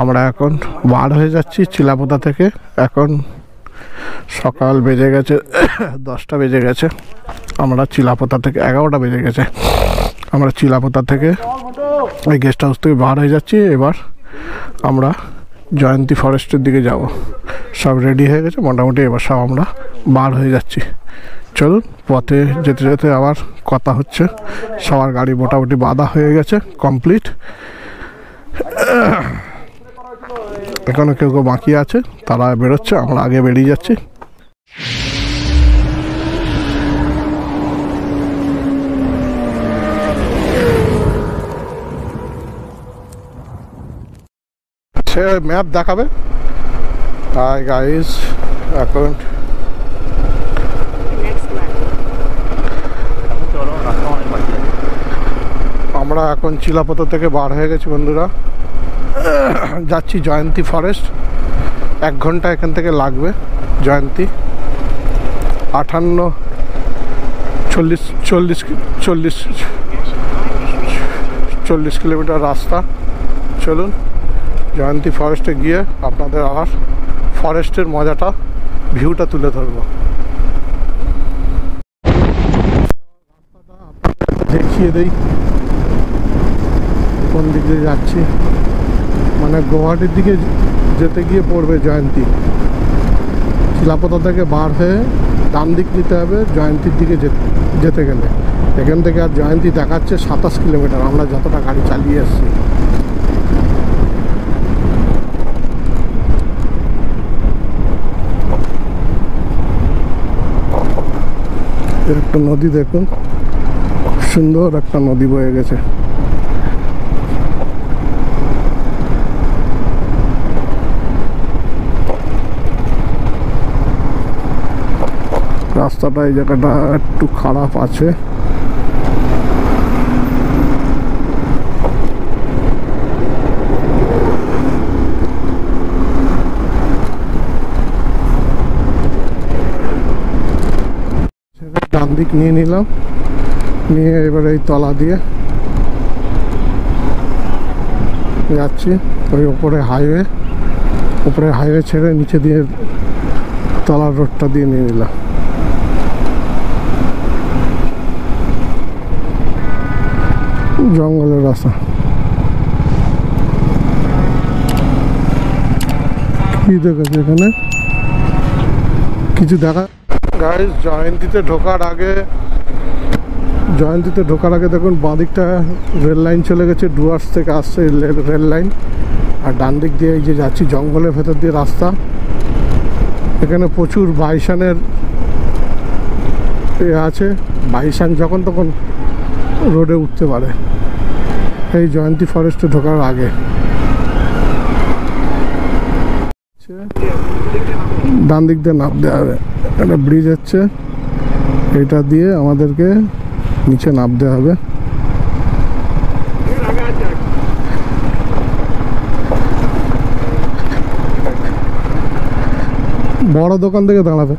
আমরা এখন বার হয়ে যাচ্ছি চিলাপোতা থেকে। এখন সকাল বেজে গেছে 10টা বেজে গেছে। আমরা চিলাপোতা থেকে 11টা বেজে গেছে। আমরা চিলাপোতা থেকে এই গেস্ট হাউস থেকে বার হয়ে যাচ্ছি। এবার আমরা জয়ন্তী ফরেস্টের দিকে যাব। সব রেডি হয়ে গেছে মোটামুটি। এবার সব আমরা বার হয়ে যাচ্ছি। চলুন, পথে যেতে যেতে আবার কথা হচ্ছে। সবার গাড়ি মোটামুটি বাঁধা হয়ে গেছে, কমপ্লিট। এখনো কেউ কেউ বাকি আছে, তারা বেরোচ্ছে, আমরা আগে বেরিয়ে যাচ্ছি। সে ম্যাপ দেখাবে। হাই গাইস, এখন আমরা এখন চিলাপোতা থেকে বার হয়ে গেছি বন্ধুরা। যাচ্ছি জয়ন্তী ফরেস্ট। 1 ঘন্টা এখান থেকে লাগবে। জয়ন্তী 40 কিলোমিটার রাস্তা। চলুন, জয়ন্তী ফরেস্টে গিয়ে আপনাদের আবার ফরেস্টের মজাটা, ভিউটা তুলে ধরবো। দেখিয়ে দেই কোন দিক দিয়ে যাচ্ছি। মানে গুয়াহাটির দিকে যেতে গিয়ে পড়বে জয়ন্তী। চিলাপোতা থেকে বার হয়ে ডান দিক নিতে হবে জয়ন্তীর দিকে যেতে গেলে। এখান থেকে আর জয়ন্তী দেখাচ্ছে 27 কিলোমিটার, আমরা যতটা গাড়ি চালিয়ে এসেছি। একটা নদী দেখুন, সুন্দর একটা নদী বয়ে গেছে। রাস্তাটা এই জায়গাটা একটু খারাপ আছে। ডান দিক নিয়ে নিলাম, নিয়ে এবারে এই তলা দিয়ে যাচ্ছি। ওই উপরে হাইওয়ে ছেড়ে নিচে দিয়ে তলার রোডটা দিয়ে নিয়ে নিলাম। জঙ্গলের রাস্তা। কি দেখেছে এখানে? কিছু দেখা গাইস। জয়ন্তীতে ঢোকার আগে দেখুন বাঁদিকটা রেল লাইন চলে গেছে। ডুয়ার্স থেকে আসছে রেল লাইন। আর ডান দিক দিয়ে এই যে যাচ্ছি জঙ্গলের ভেতর দিয়ে রাস্তা। এখানে প্রচুর বাইসানের আছে। বাইসান যখন তখন রোডে উঠতে পারে। এই জয়ন্তী ফরেস্টে ঢোকার আগে ডান দিক দিয়ে নামতে হবে। একটা ব্রিজ হচ্ছে, এটা দিয়ে আমাদেরকে নিচে নামতে হবে। বড় দোকান থেকে দাঁড়াবে।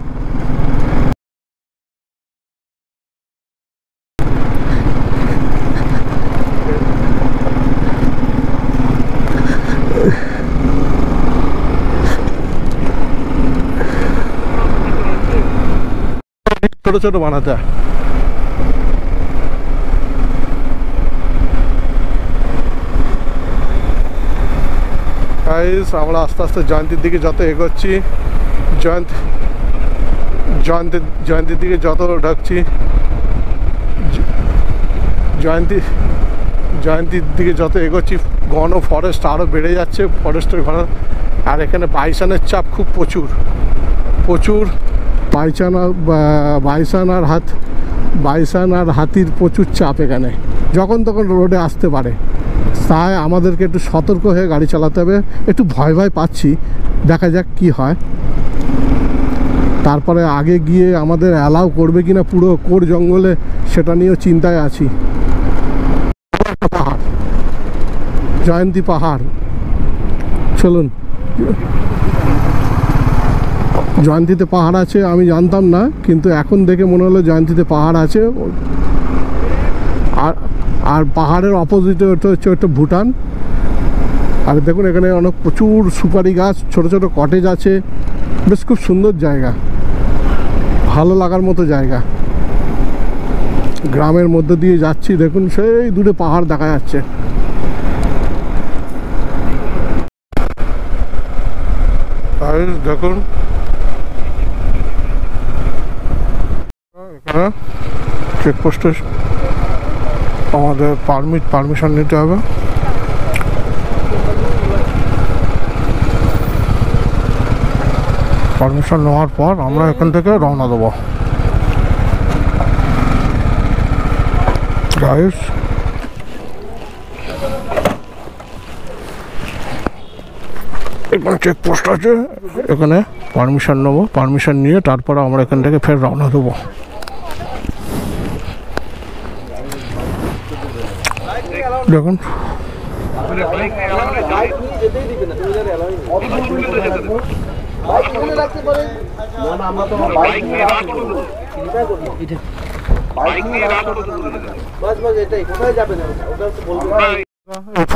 ছোট ছোট বানাতে গাইস। আমরা আস্তে আস্তে জয়ন্তীর দিকে যত এগোচ্ছি, জয়ন্তীর দিকে যত ঢুকছি, জয়ন্তীর দিকে যত এগোচ্ছি, ঘন ফরেস্ট আরও বেড়ে যাচ্ছে। ফরেস্টের ঘন। আর এখানে বাইসানের চাপ খুব প্রচুর। বাইসান আর হাতির প্রচুর চাপ এখানে। যখন তখন রোডে আসতে পারে, তাই আমাদেরকে একটু সতর্ক হয়ে গাড়ি চালাতে হবে। একটু ভয় পাচ্ছি, দেখা যাক কি হয়। তারপরে আগে গিয়ে আমাদের অ্যালাউ করবে কিনা পুরো কোর জঙ্গলে, সেটা নিয়েও চিন্তায় আছি। পাহাড়, জয়ন্তী পাহাড়। চলুন, জয়ন্তীতে পাহাড় আছে আমি জানতাম না, কিন্তু এখন দেখে মনে হলো জয়ন্তীতে পাহাড় আছে। আর পাহাড়ের অপোজিটে হচ্ছে ভুটান। আর দেখুন এখানে অনেক প্রচুর সুপারি গাছ, ছোট ছোট কটেজ আছে, বেশ খুব সুন্দর জায়গা, ভালো লাগার মতো জায়গা। গ্রামের মধ্যে দিয়ে যাচ্ছি, দেখুন সেই দূরে পাহাড় দেখা যাচ্ছে। দেখুন এখানে চেকপোস্টে আমাদের পারমিশন নিতে হবে। পারমিশন নেওয়ার পর আমরা এখান থেকে রওনা দেবো। গাইস এখানে চেকপোস্ট আছে, এখানে পারমিশন নেবো, পারমিশন নিয়ে তারপরে আমরা এখান থেকে ফের রওনা দেবো। দেখুন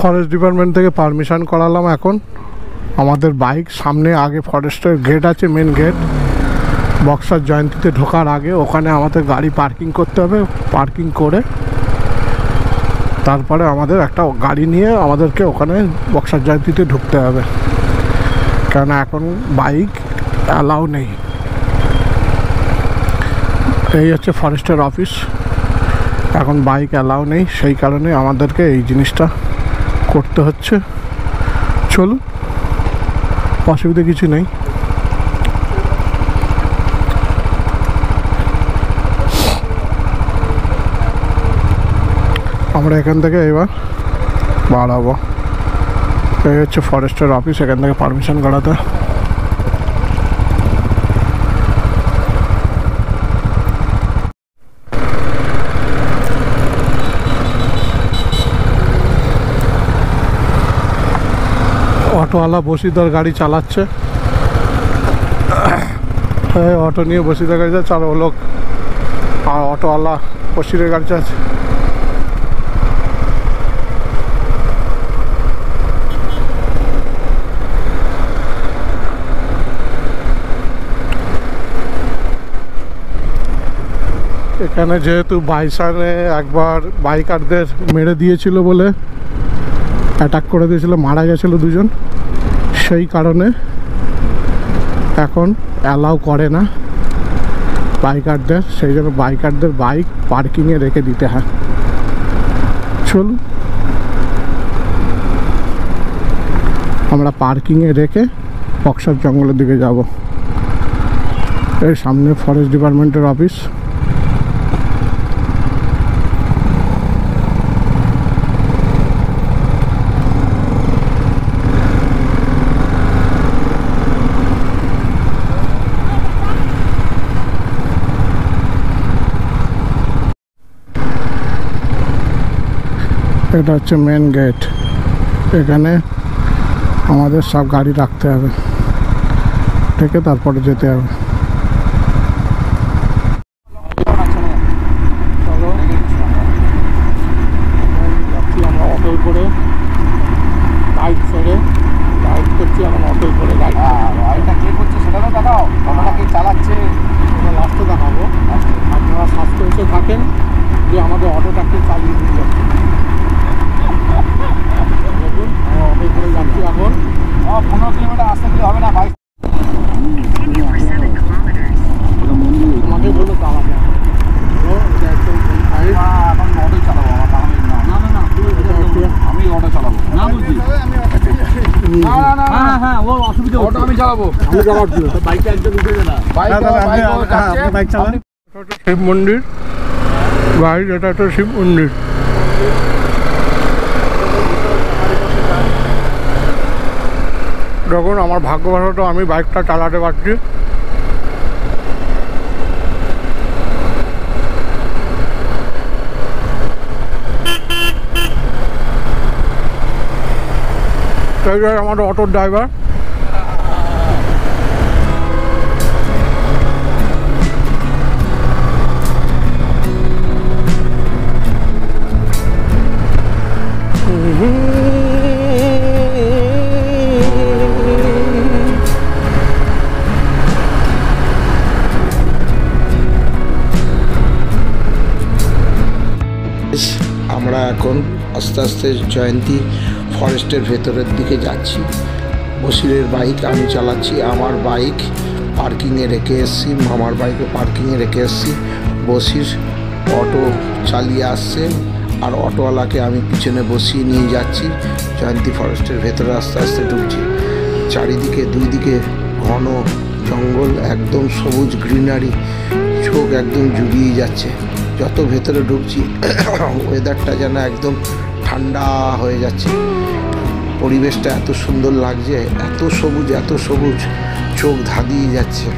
ফরেস্ট ডিপার্টমেন্ট থেকে পারমিশন করালাম। এখন আমাদের বাইক সামনে, আগে ফরেস্টের গেট আছে, মেন গেট, বক্সার জয়ন্তীতে ঢোকার আগে ওখানে আমাদের গাড়ি পার্কিং করতে হবে। পার্কিং করে তারপরে আমাদের একটা গাড়ি নিয়ে আমাদেরকে ওখানে বক্সার জয়ন্তীতে ঢুকতে হবে, কেননা এখন বাইক অ্যালাউ নেই। এই হচ্ছে ফরেস্টের অফিস, এখন বাইক অ্যালাউ নেই, সেই কারণে আমাদেরকে এই জিনিসটা করতে হচ্ছে। চলুন, অসুবিধা কিছু নেই। আমরা এখান থেকে এবার বাড়াবো। এই হচ্ছে ফরেস্টের অফিস, এখান থেকে পারমিশন করাতে। অটোওয়ালা বসিদার গাড়ি চালাচ্ছে, অটো নিয়ে বসিদার গাড়ি যাচ্ছে, আর ও লোক অটোওয়ালা বসিরের গাড়ি চালাচ্ছে। এখানে যেহেতু বাইসানে একবার বাইকারদের মেরে দিয়েছিল বলে, অ্যাটাক করে দিয়েছিল, মারা গেছিলো দুজন, সেই কারণে এখন অ্যালাউ করে না বাইকারদের, সেই জন্য বাইকারদের বাইক পার্কিংয়ে রেখে দিতে হয়। চলুন আমরা পার্কিংয়ে রেখে বক্সার জঙ্গলের দিকে যাব। এর সামনে ফরেস্ট ডিপার্টমেন্টের অফিস। এটা হচ্ছে মেন গেট, এখানে আমাদের সব গাড়ি রাখতে হবে, থেকে তারপরে যেতে হবে। আমরা অটোয় করে বাইক ছেড়ে রাইড করছি, এখন অটোয় করে গাড়িটা কে করছে সেটা তো দেখাও, অটোটা কে চালাচ্ছে সেটা লাস্টে দেখাবো। আপনারা সাসপেন্সে থাকেন যে আমাদের অটোটা কে চালিয়ে নিয়ে যাচ্ছে। দেখুন আমরা অটোয় করে যাচ্ছি এখন, 15 কিলোমিটার আসতে গেলে হবে না বাইক, আমাকে বলে দাঁড়াবে। এখন অটোই চালাবো, আমার দাঁড়াবে না। না না না, আমি অটো চালাবো না বলছি। না না না, হ্যাঁ ওর অসুবিধা, অটো আমি চালাবো, আমি চালাবো, বাইকটা একদম উঠে যাবে না। বাইক চালান। শিব মন্দির গাইড, এটা একটা শিব মন্দির। দেখুন আমার ভাগ্যবশত আমি বাইকটা চালাতে পারছি। আমাদের অটোর ড্রাইভার। আস্তে আস্তে জয়ন্তী ফরেস্টের ভেতরের দিকে যাচ্ছি। বসিরের বাইক আমি চালাচ্ছি, আমার বাইক পার্কিংয়ে রেখে এসেছি, মামার বাইকে পার্কিংয়ে রেখে এসেছি। বসির অটো চালিয়ে আসছে আর অটোওয়ালাকে আমি পিছনে বসিয়ে নিয়ে যাচ্ছি। জয়ন্তী ফরেস্টের ভেতরে আস্তে আস্তে ঢুকছি। চারিদিকে দুই দিকে ঘন জঙ্গল, একদম সবুজ গ্রিনারি, চোখ একদম জুড়িয়ে যাচ্ছে। যত ভেতরে ঢুকছি ওয়েদারটা যেন একদম ঠান্ডা হয়ে যাচ্ছে। পরিবেশটা এত সুন্দর লাগছে, এত সবুজ, চোখ ধাঁধিয়ে যাচ্ছে।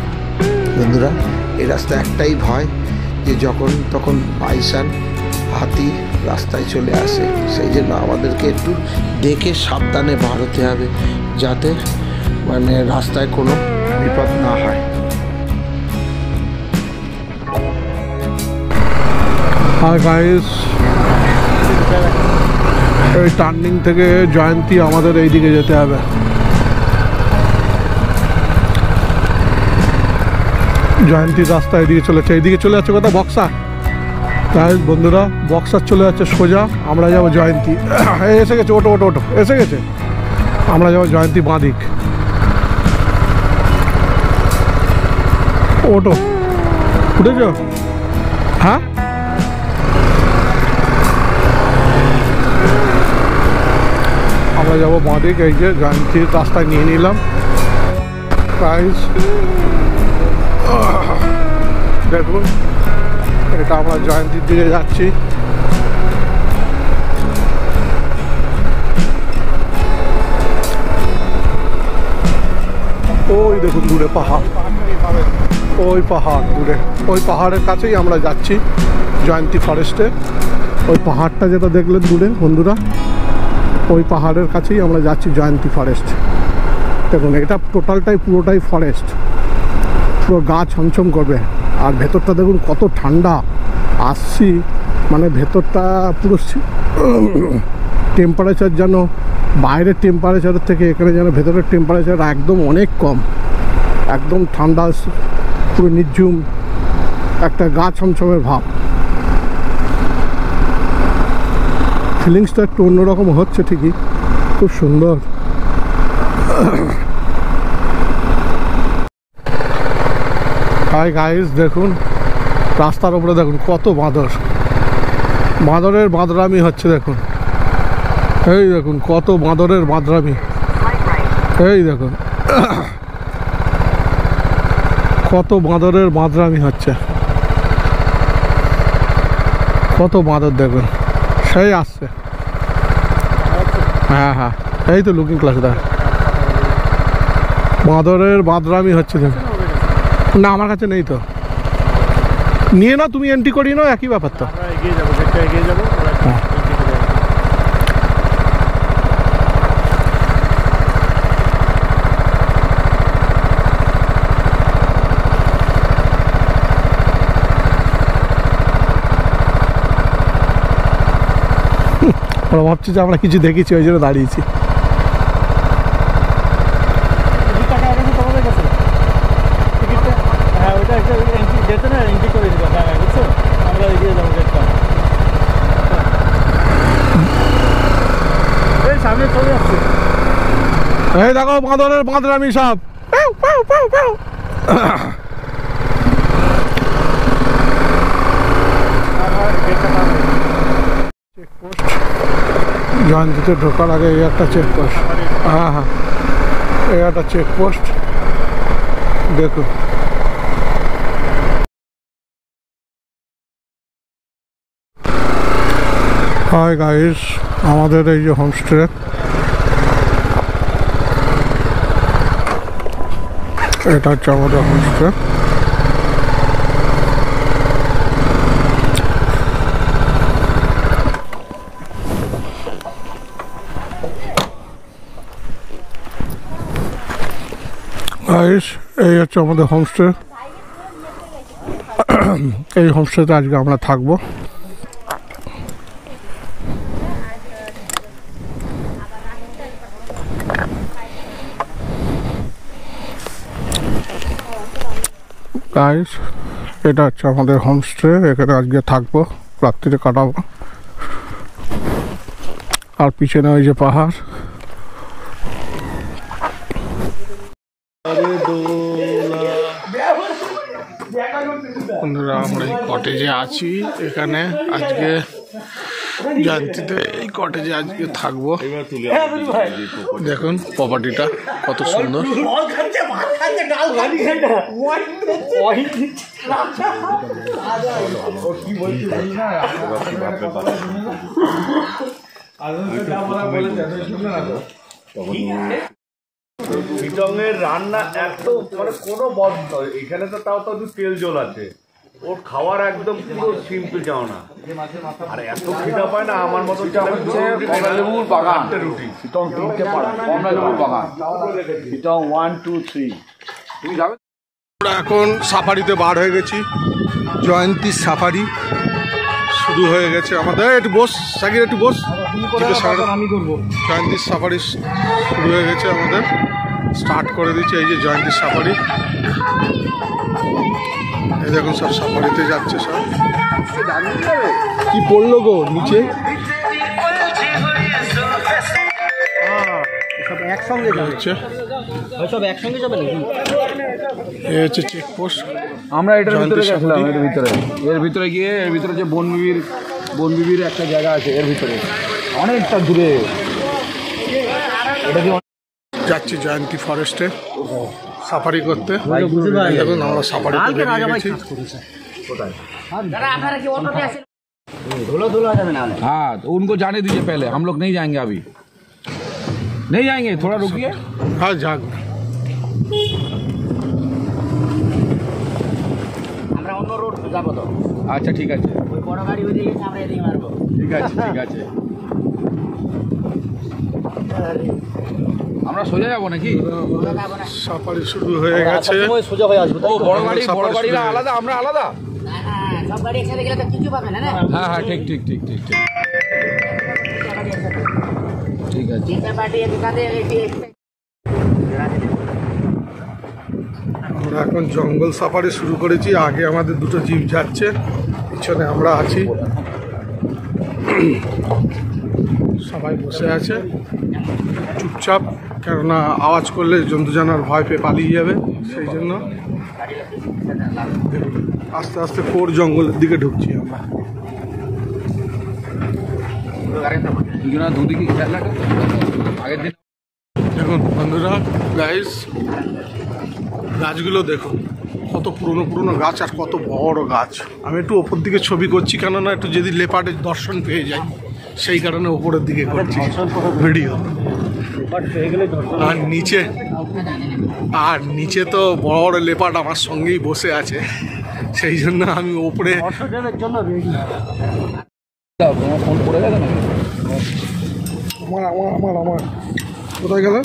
বন্ধুরা, এই রাস্তা একটাই ভয় যে যখন তখন বাইসান হাতি রাস্তায় চলে আসে, সেই জন্য আমাদেরকে একটু দেখে সাবধানে বার হতে হবে, যাতে মানে রাস্তায় কোনো বিপদ না হয়। হাই গাইস, এই টার্নিং থেকে জয়ন্তী আমাদের এই দিকে যেতে হবে। জয়ন্তীর রাস্তা এদিকে চলেছে, এইদিকে চলে যাচ্ছে কথা বক্সা। গাইস বন্ধুরা, বক্সার চলে যাচ্ছে সোজা, আমরা যাবো জয়ন্তী। এসে গেছে, ওটো ওটো ওটো এসে গেছে, আমরা যাবো জয়ন্তী বাঁদিক। ওটো উঠেছ? হ্যাঁ, আমরা যাবো বাঁদিক। এই যে জয়ন্তীর রাস্তায় নিয়ে নিলাম। গাইস দেখুন, এটা আমরা জয়ন্তীর দিকে যাচ্ছি। ওই দেখুন দূরে পাহাড়, ওই পাহাড় দূরে, ওই পাহাড়ের কাছেই আমরা যাচ্ছি জয়ন্তী ফরেস্টে। ওই পাহাড়টা যেটা দেখলেন দূরে বন্ধুরা, ওই পাহাড়ের কাছেই আমরা যাচ্ছি জয়ন্তী ফরেস্ট। দেখুন এটা টোটালটাই পুরোটাই ফরেস্ট, পুরো গা ছমছম করবে। আর ভেতরটা দেখুন কত ঠান্ডা। আসছি মানে ভেতরটা পুরো টেম্পারেচার যেন বাইরের টেম্পারেচারের থেকে এখানে যেন ভেতরের টেম্পারেচার একদম অনেক কম, একদম ঠান্ডা, পুরো নির্ঝুম একটা গা ছমছমের ভাব। ফিলিংসটা একটু অন্যরকম হচ্ছে ঠিকই, খুব সুন্দর। হাই গাইস, দেখুন রাস্তার উপরে দেখুন কত বাঁদর, বাঁদরের বাঁদরামি হচ্ছে দেখুন। এই দেখুন কত বাঁদরের বাঁদরামি, এই দেখুন কত বাঁদরের বাঁদরামি হচ্ছে, কত বাঁদর দেখুন, সেই আসছে। হ্যাঁ হ্যাঁ, এই তো লুকিং ক্লাস দেখ, বাঁদরের বাঁদরামি হচ্ছে দেখুন। না আমার কাছে নেই তো, নিয়ে নাও তুমি, এন্ট্রি করিয়ে নাও, একই ব্যাপার তো। এগিয়ে যাবো। ওরা ভাবছি যে আমরা কিছু দেখেছি, ওই জন্য দাঁড়িয়েছি। এই দেখো বাঁদরের বাঁদরামি সব। জয়ন্তীতে ঢোকার আগে এই একটা চেকপোস্ট, হ্যাঁ হ্যাঁ এই একটা চেকপোস্ট দেখুন। হাই গাইস, আমাদের এই যে হোমস্টে, এটা হচ্ছে আমাদের হোমস্টে। গাইস এই হচ্ছে আমাদের হোমস্টে। এই হোমস্টেতে আজকে আমরা থাকবো। গাইস এটা হচ্ছে আমাদের হোমস্টে, এখানে আজকে থাকবো, রাত্রিরে কাটাবো। আর পিছনে ওই যে পাহাড়। বন্ধুরা আমরা এই কটেজে আছি, এখানে আজকে জয়ন্তীতে এই কটেজে আজকে থাকবো। দেখুন প্রপার্টিটা কত সুন্দর। চিটংয়ের রান্না এত মানে কোনো বন্ধ, এখানে তো তাও তো তেল জল আছে, ওর খাওয়ার একদম পুরো সিম্পল যাও না। আর এত খিদা পায় না আমার মতো। কমলালেবুর বাগান, চিটং 3টে পাড়া, কমলালেবুর বাগান, চিটং 1 2 3। তুমি যাবে? আমরা এখন সাফারিতে বার হয়ে গেছি, জয়ন্তী সাফারি শুরু হয়ে গেছে আমাদের। একটু বস সাকির, একটু বস। আমি করবো। জয়ন্তী সাফারি শুরু হয়ে গেছে আমাদের, স্টার্ট করে দিচ্ছে। এই যে জয়ন্তী সাফারি, এই দেখুন সব সাফারিতে যাচ্ছে সব। কি পড়লো গো নিচে? একসঙ্গে যাচ্ছে, সব একসঙ্গে যাবে নাকি? এই হচ্ছে চেকপোস্ট। আমরা এটার ভিতরে গেছিলাম, এর ভিতরে গিয়ে এর ভিতরে যে বনবিবির একটা জায়গা আছে, এর ভিতরে অনেকটা দূরে। এটা যাচ্ছি জয়ন্তী ফরেস্টে সাফারি করতে। দেখুন আমরা সাফারিতে বেরিয়ে গেছি। हाँ तो उनको जाने दीजिए, पहले हम लोग नहीं जाएंगे, अभी नहीं जाएंगे, थोड़ा रुकिए। হ্যাঁ যাক। अच्छा ठीक है, ঠিক আছে। আমরা সোজা যাবো নাকি? সাফারি শুরু হয়ে গেছে। সোজা হয়ে আসবে। ও বড় গাড়িরা আলাদা, আমরা আলাদা। সব গাড়ি একসাথে গেলে তো কিছু পাবে না। হ্যাঁ হ্যাঁ ঠিক আছে। আমরা এখন জঙ্গল সাফারি শুরু করেছি। আগে আমাদের দুটো জিপ যাচ্ছে, পিছনে আমরা আছি। সবাই বসে আছে চুপচাপ, কেননা আওয়াজ করলে জন্তু জানোয়ার ভয় পেয়ে পালিয়ে যাবে, সেই জন্য আস্তে আস্তে কোর জঙ্গলের দিকে ঢুকছি আমরা। দুদিকে খেয়াল রাখো। আগের দিন দেখুন বন্ধুরা, গাইস গাছগুলো দেখুন, কত পুরনো গাছ আর কত বড় গাছ। আমি একটু ওপর দিকে ছবি করছি, কেননা একটু যদি লেপার্ডের দর্শন পেয়ে যাই, সেই কারণে ওপরের দিকে করছি ভিডিও। আর নিচে তো বড় বড় লেপার্ড আমার সঙ্গেই বসে আছে, সেই জন্য আমি ওপরে। ফোন করে গেল না আমার কোথায় গেল?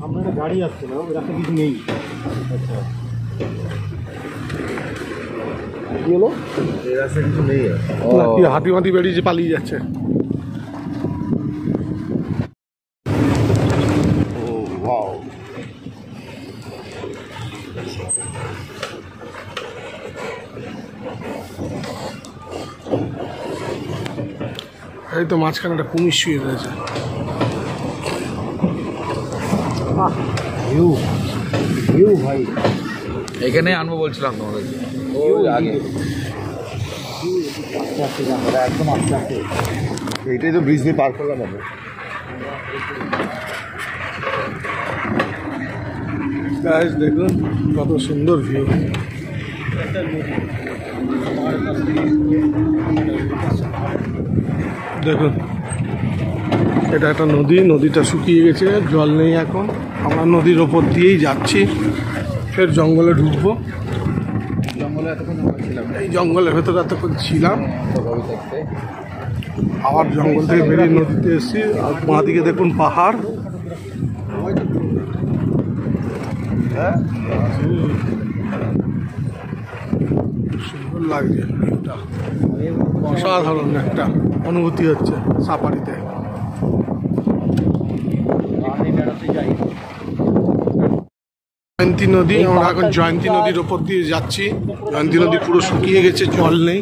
আপনার গাড়ি আসছে না, ওই রাস্তা কিছু নেই। আচ্ছা কি হলো? এই রাস্তা কিছু নেই। হাতি মাতি বেরিয়ে পালিয়ে যাচ্ছে। এই তো মাঝখানে একটা কুমির শুয়ে রয়েছে। ভাই এখানে আনবো বলছিলাম তোমাদেরকে। আগে একদম আস্তে আস্তে, এইটাই তো ব্রিজ দিয়ে পার করলাম আমি। গাইস দেখুন কত সুন্দর ভিউ। দেখুন এটা একটা নদী, নদীটা শুকিয়ে গেছে, জল নেই এখন। আমরা নদীর ওপর দিয়েই যাচ্ছি, ফের জঙ্গলে ঢুকবো। এই জঙ্গলের ভেতরে এতক্ষণ ছিলাম, আবার জঙ্গল থেকে বেরিয়ে নদীতে এসেছি। আর বাঁ দিকে দেখুন পাহাড়। সুন্দর লাগছে ভিউটা, অসাধারণ একটা অনুভূতি হচ্ছে সাফারিতে। জয়ন্তী নদী, আমরা এখন জয়ন্তী নদীর ওপর দিয়ে যাচ্ছি। জয়ন্তী নদী পুরো শুকিয়ে গেছে, জল নেই।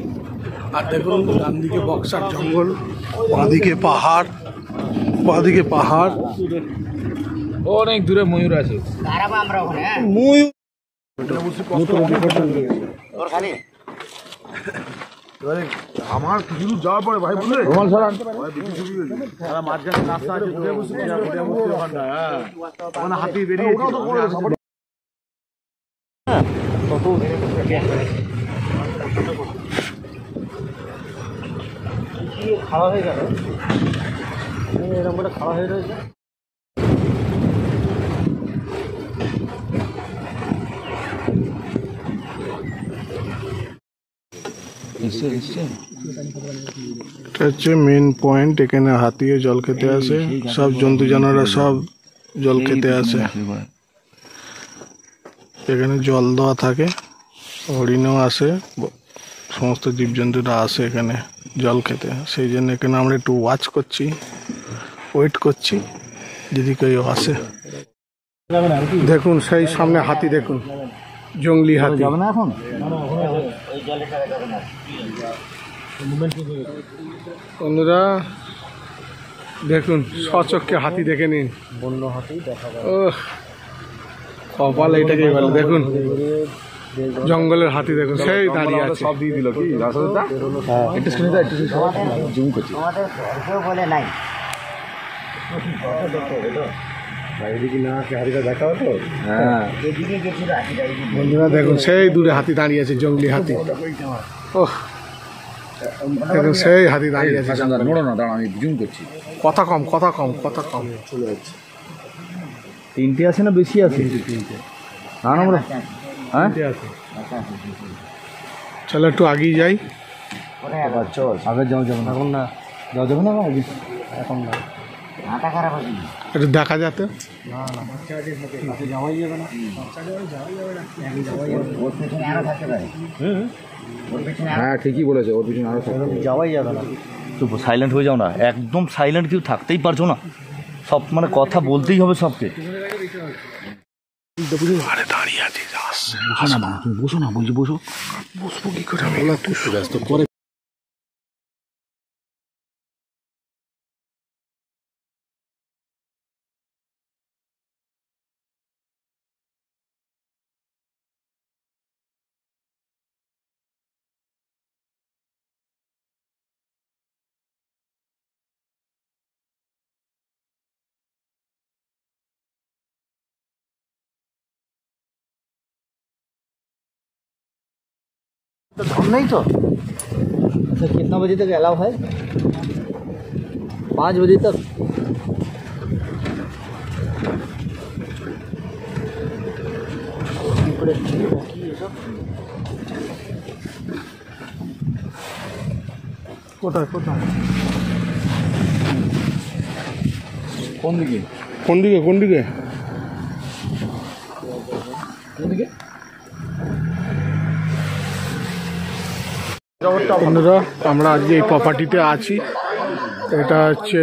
আর দেখুন ডান দিকে বক্সার জঙ্গল, বাঁদিকে পাহাড়, বাঁদিকে পাহাড়, অনেক দূরে ময়ূর আছে। দাঁড়াবো আমরা ওখানে, হ্যাঁ? ময়ূর আমার কিছু দূর যাওয়ার পরে ভাই বললে হাতি বেরিয়ে খাওয়া হয়ে গেল, এরকম করে খাওয়া হয়ে রয়েছে। এটা হচ্ছে মেন পয়েন্ট। এখানে হাতিও জল খেতে আসে, সব জন্তু জানোয়াররা সব জল খেতে আসে। এখানে জল দেওয়া থাকে, হরিণও আসে, সমস্ত জীবজন্তুরা আসে এখানে জল খেতে। সেই জন্য এখানে আমরা একটু ওয়াচ করছি, ওয়েট করছি যদি কেউ আসে। দেখুন সেই সামনে হাতি, দেখুন জঙ্গলি হাতি। যাবে না এখন, বন্ধুরা দেখুন সচক্ষে হাতি দেখে নিন, বন্য হাতি দেখা যায়। ও কপাল এটাকে বলে। দেখুন জঙ্গলের হাতি, দেখুন সেই দাঁড়িয়ে আছে। সব দিয়ে দিল কি রাস্তাটা? একটু শুনে দাও, একটু জুম করছি। আমাদের কেউ বলে নাই হ্যাঁ, এদিকে গেছিল হাতিটা, এদিকে। বন্ধুরা দেখুন সেই দূরে হাতি দাঁড়িয়ে আছে, জঙ্গলি হাতি। ওহ দেখুন সেই হাতি দাঁড়িয়ে আছে। নোড়ো না, দাঁড়া আমি জুম করছি। কথা কম, কথা কম, কথা কম। চলে যাচ্ছে। তিনটে আছে না বেশি আছে? না আমরা হ্যাঁ চলো একটু আগিয়ে যাই। চল আগে যাওয়া যাবে না, এখন না যাওয়া যাবে না আগে, এখন না, মাথা খারাপ আছে। একটু দেখা যাতে। যাওয়াই যাবে না, ওর পেছনে আরো থাকতে পারে। ওর পেছনে হ্যাঁ ঠিকই বলেছে, ওর পিছনে আরো যাওয়াই যাবে না। তো সাইলেন্ট হয়ে যাও না, একদম সাইলেন্ট, কেউ থাকতেই পারছো না, সব মানে কথা বলতেই হবে সবকে। আরে দাঁড়িয়ে আছি, আসছে। বসো না, তুমি বসো না, বলছি বসো। বসবো কি করে আমি, তুই ব্যস্ত পরে। तो हम नहीं तो अच्छा, कितना बजे तक अलाउ है? 5 बजे तक। কোথায় কোথায়, কোন দিকে? কোন দিকে, কোন দিকে? কোন দিকে? বন্ধুরা আমরা আজকে এই প্রপার্টিতে আছি। এটা হচ্ছে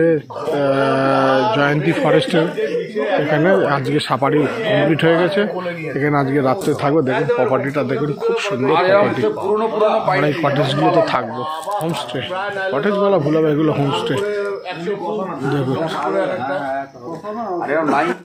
জয়ন্তী ফরেস্টের। এখানে আজকে সাফারি কমপ্লিট হয়ে গেছে, এখানে আজকে রাত্রে থাকবো। দেখুন প্রপার্টিটা দেখুন, খুব সুন্দর প্রপার্টি। আমরা এই কটেজগুলোতে থাকবো, হোমস্টে। কটেজ বলা ভুল হবে, এগুলো হোমস্টে। দেখুন